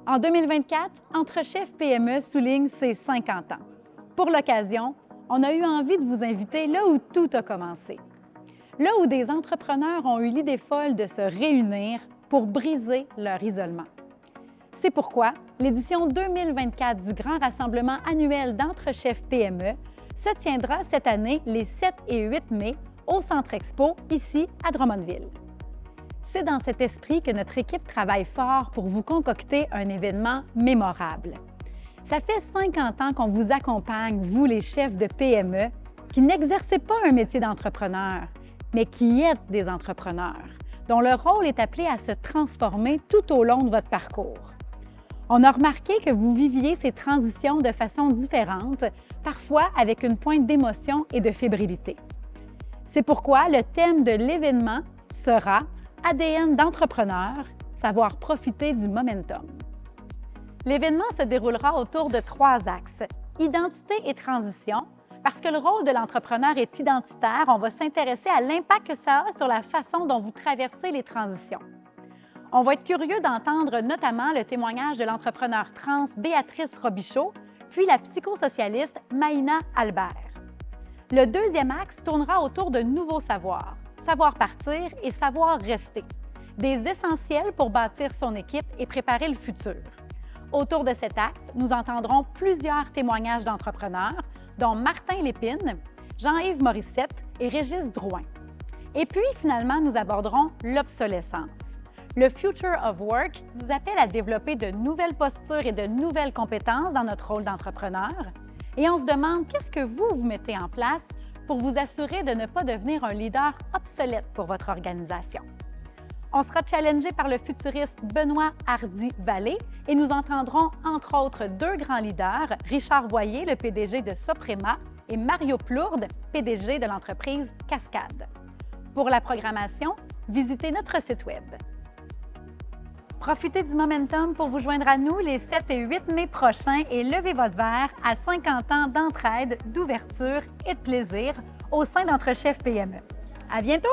En 2024, Entrechef PME souligne ses 50 ans. Pour l'occasion, on a eu envie de vous inviter là où tout a commencé. Là où des entrepreneurs ont eu l'idée folle de se réunir pour briser leur isolement. C'est pourquoi l'édition 2024 du Grand Rassemblement annuel d'Entrechef PME se tiendra cette année les 7 et 8 mai au Centre Expo, ici à Drummondville. C'est dans cet esprit que notre équipe travaille fort pour vous concocter un événement mémorable. Ça fait 50 ans qu'on vous accompagne, vous les chefs de PME, qui n'exercez pas un métier d'entrepreneur, mais qui êtes des entrepreneurs, dont le rôle est appelé à se transformer tout au long de votre parcours. On a remarqué que vous viviez ces transitions de façon différente, parfois avec une pointe d'émotion et de fébrilité. C'est pourquoi le thème de l'événement sera ADN d'entrepreneur, savoir profiter du momentum. L'événement se déroulera autour de 3 axes. Identité et transition. Parce que le rôle de l'entrepreneur est identitaire, on va s'intéresser à l'impact que ça a sur la façon dont vous traversez les transitions. On va être curieux d'entendre notamment le témoignage de l'entrepreneur trans Béatrice Robichaud, puis la psychosocialiste Maïna Albert. Le deuxième axe tournera autour de nouveaux savoirs. Savoir partir et savoir rester. Des essentiels pour bâtir son équipe et préparer le futur. Autour de cet axe, nous entendrons plusieurs témoignages d'entrepreneurs, dont Martin Lépine, Jean-Yves Morissette et Régis Drouin. Et puis, finalement, nous aborderons l'obsolescence. Le Future of Work nous appelle à développer de nouvelles postures et de nouvelles compétences dans notre rôle d'entrepreneur. Et on se demande qu'est-ce que vous mettez en place pour vous assurer de ne pas devenir un leader obsolète pour votre organisation. On sera challengé par le futuriste Benoît Hardy-Vallée et nous entendrons entre autres 2 grands leaders, Richard Voyer, le PDG de Soprema, et Mario Plourde, PDG de l'entreprise Cascade. Pour la programmation, visitez notre site Web. Profitez du momentum pour vous joindre à nous les 7 et 8 mai prochains et levez votre verre à 50 ans d'entraide, d'ouverture et de plaisir au sein d'Entrechef PME. À bientôt!